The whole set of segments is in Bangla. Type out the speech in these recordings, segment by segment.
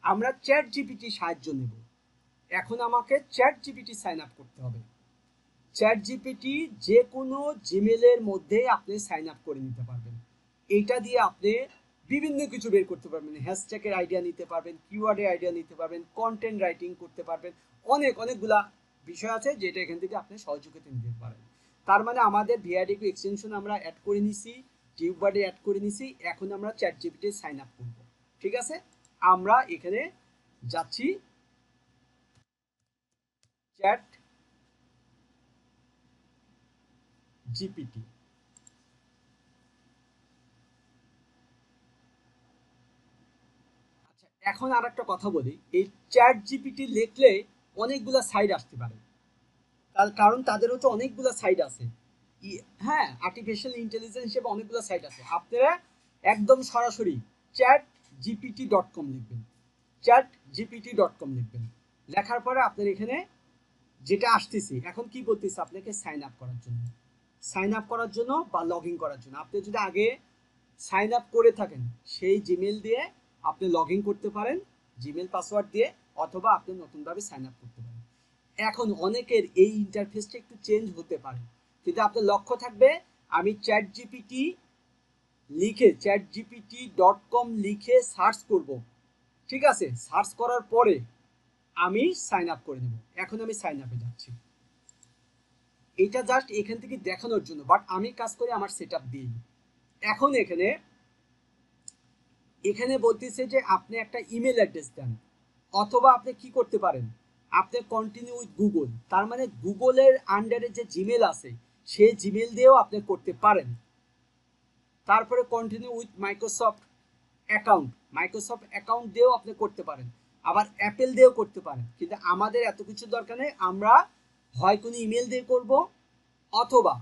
আমরা চ্যাট জিপিটি সাহায্য নেব। এখন আমাকে চ্যাট জিপিটি সাইন আপ করতে হবে। চ্যাট জিপিটি যে কোনো জিমেলের মধ্যে আপনি সাইন আপ করে নিতে পারবেন। এইটা দিয়ে আপনি বিভিন্ন কিছু বের করতে পারবেন, হ্যাশট্যাগের আইডিয়া নিতে পারবেন, কিওয়ার্ডের আইডিয়া নিতে পারবেন, কন্টেন্ট রাইটিং করতে পারবেন, অনেকগুলা বিষয় আছে যেটা এখান থেকে আপনি সহযোগিতা নিতে পারেন। তার মানে আমাদের ভিআইডিকিউ এক্সটেনশন আমরা অ্যাড করে নিছি, টিউবারে অ্যাড করে নিছি, এখন আমরা চ্যাট জিপিটি সাইন আপ করব। ঠিক আছে, আমরা এখানে যাচ্ছি চ্যাট জিপিটি। আচ্ছা, এখন আর একটা কথা বলি, এই চ্যাট জিপিটি লিখলে অনেকগুলা সাইট আসতে পারে, তার কারণ তাদেরও তো অনেকগুলো সাইট আছে। হ্যাঁ, আর্টিফিশিয়াল ইন্টেলিজেন্স হিসেবে অনেকগুলো সাইট আছে। আপনারা একদম সরাসরি chatgpt.com লিখবেন, chatgpt.com লিখবেন। লেখার পরে আপনার এখানে যেটা আসতেছে, এখন কি বলতেছে আপনাকে সাইন আপ করার জন্য, সাইন আপ করার জন্য বা লগ ইন করার জন্য। আপনি যদি আগে সাইন আপ করে থাকেন সেই জিমেল দিয়ে আপনি লগ ইন করতে পারেন, জিমেল পাসওয়ার্ড দিয়ে, অথবা আপনি নতুনভাবে সাইন আপ করতে পারেন। এখন অনেকের এই ইন্টারফেসটা একটু চেঞ্জ হতে পারে, কিন্তু আপনার লক্ষ্য থাকবে আমি চ্যাট জিপিটি লিখে chatgpt.com লিখে সার্চ করব। ঠিক আছে, সার্চ করার পরে আমি সাইন আপ করে নেব। এখন আমি সাইন আপে যাচ্ছি, এটা জাস্ট এখান থেকে দেখানোর জন্য, বাট আমি কাজ করি আমার সেট আপ দিই। এখন এখানে এখানে বলতেছে যে আপনি একটা ইমেল অ্যাড্রেস দেন, অথবা আপনি কি করতে পারেন, আপনি কন্টিনিউ উইথ গুগল, তার মানে গুগলের আন্ডারে যে জিমেল আছে সেই জিমেল দিয়েও আপনি করতে পারেন। তারপরে continue with Microsoft account, Microsoft account দিয়েও আপনি করতে পারেন, আবার অ্যাপেল দিয়েও করতে পারেন। কিন্তু আমাদের এত কিছু দরকার নেই, আমরা হয় কোনো ইমেল দিয়ে করব, অথবা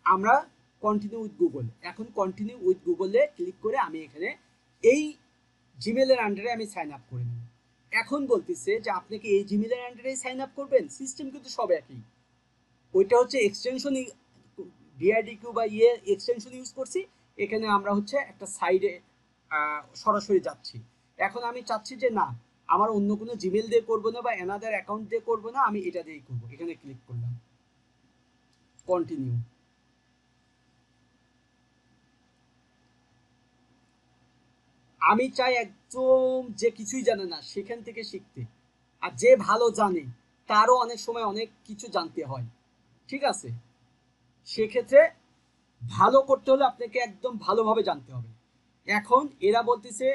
আমরা কন্টিনিউ উইথ গুগল। এখন কন্টিনিউ উইথ গুগলে ক্লিক করে আমি এখানে এই জিমেলের আন্ডারে আমি সাইন আপ করে নেব। এখন বলতেছে যে আপনি কি এই জিমেলের আন্ডারে সাইন আপ করবেন, সিস্টেম কিন্তু সব একই। ওইটা হচ্ছে এক্সটেনশন, ভিআইডিকিউ বা এক্সটেনশন ইউজ করছি। এখানে আমরা হচ্ছে একটা সাইডে সরাসরি যাচ্ছি। এখন আমি চাচ্ছি যে না, আমার অন্য কোনো জিমেল দিয়ে করবো না বা অ্যানাদার অ্যাকাউন্ট দিয়ে করবো না, আমি এটা দিয়েই করবো। এখানে ক্লিক করলাম, কন্টিনিউ। আমি চাই একদম যে কিছুই জানে না সেখান থেকে শিখতে, আর যে ভালো জানে তারও অনেক সময় অনেক কিছু জানতে হয়। ঠিক আছে, সেক্ষেত্রে ভালো করতে হলে আপনাকে একদম ভালোভাবে জানতে হবে। এখন এরা বলতেছে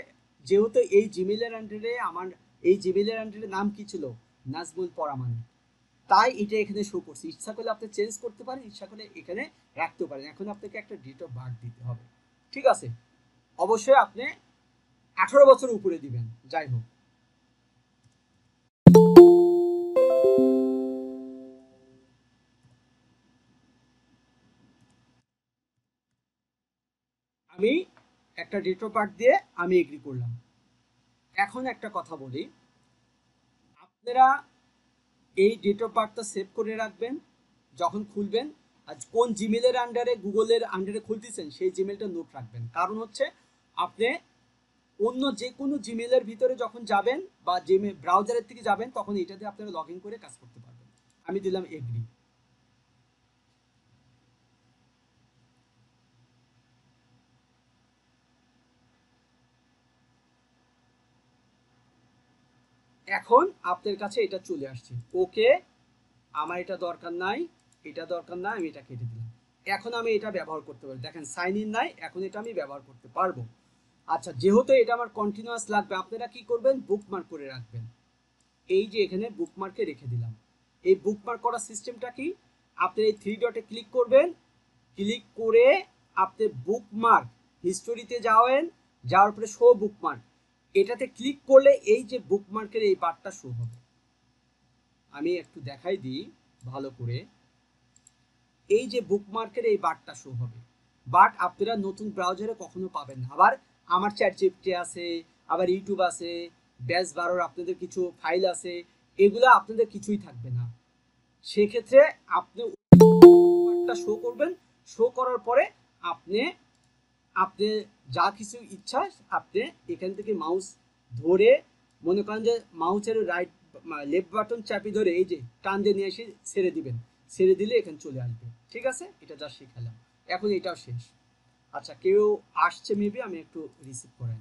যেহেতু এই জিমেলের আন্ডারে আমার, এই জিমেলের আন্ডারে নাম কি ছিল, নাজমুল পরামানিক, তাই এটা এখানে শো করছে। ইচ্ছা করলে আপনি চেঞ্জ করতে পারেন, ইচ্ছা করলে এখানে রাখতে পারেন। এখন আপনাকে একটা ডেট অফ বার্থ দিতে হবে। ঠিক আছে, অবশ্যই আপনি 18 বছর উপরে দিবেন। যাই হোক, আমি একটা ডেট অফ বার্থ দিয়ে আমি এগ্রি করলাম। এখন একটা কথা বলি, আপনারা এই ডেট অফ বার্থটা সেভ করে রাখবেন যখন খুলবেন। আর কোন জিমেলের আন্ডারে, গুগলের আন্ডারে খুলতেছেন সেই জিমেলটা নোট রাখবেন। কারণ হচ্ছে আপনি অন্য যে কোনো জিমেলের ভিতরে যখন যাবেন বা জিমেল ব্রাউজারের থেকে যাবেন, তখন এটাতে আপনারা লগ ইন করে কাজ করতে পারবেন। আমি দিলাম এগ্রি। এখন আপনার কাছে এটা চলে আসছে, ওকে আমার এটা দরকার নাই, এটা দরকার নাই, আমি এটা কেটে দিলাম। এখন আমি এটা ব্যবহার করতে পারি, দেখেন সাইন ইন নাই, এখন এটা আমি ব্যবহার করতে পারবো। আচ্ছা, যেহেতু এটা আমার কন্টিনিউয়াস লাগবে, আপনারা কি করবেন, বুকমার্ক করে রাখবেন। এই যে এখানে বুকমার্কে রেখে দিলাম। এই বুকমার্ক করার সিস্টেমটা কি, আপনি এই থ্রি ডটে ক্লিক করবেন, ক্লিক করে আপনি বুকমার্ক হিস্টোরিতে যাবেন, যাওয়ার পরে শো বুকমার্ক, এটাতে ক্লিক করলে এই যে বুকমার্কের এই বারটা শো হবে। আমি একটু দেখাই দিই ভালো করে, এই যে বুকমার্কের এই বারটা শো হবে। বাট আপনারা নতুন ব্রাউজারে কখনো পাবেন না। আবার আমার চ্যাট জিপিটি আছে, আবার ইউটিউব আছে, ব্যাস 12 আপনাদের কিছু ফাইল আছে, এগুলো আপনাদের কিছুই থাকবে না। সেক্ষেত্রে আপনি বুকমার্কটা শো করবেন, শো করার পরে আপনি আপনি যা কিছু ইচ্ছা আপনি এখান থেকে মাউস ধরে মনে করেন যে মাউসের লেফট বাটন চাপি ধরে এই যে টান দিয়ে নিয়ে এসে ছেড়ে দিবেন, ছেড়ে দিলে এখানে চলে আসবে। ঠিক আছে, এটা যা শিখালাম। এখন এটাও শেষ। আচ্ছা, কেউ আসছে মেবি, আমি একটু রিসিভ করে নিই।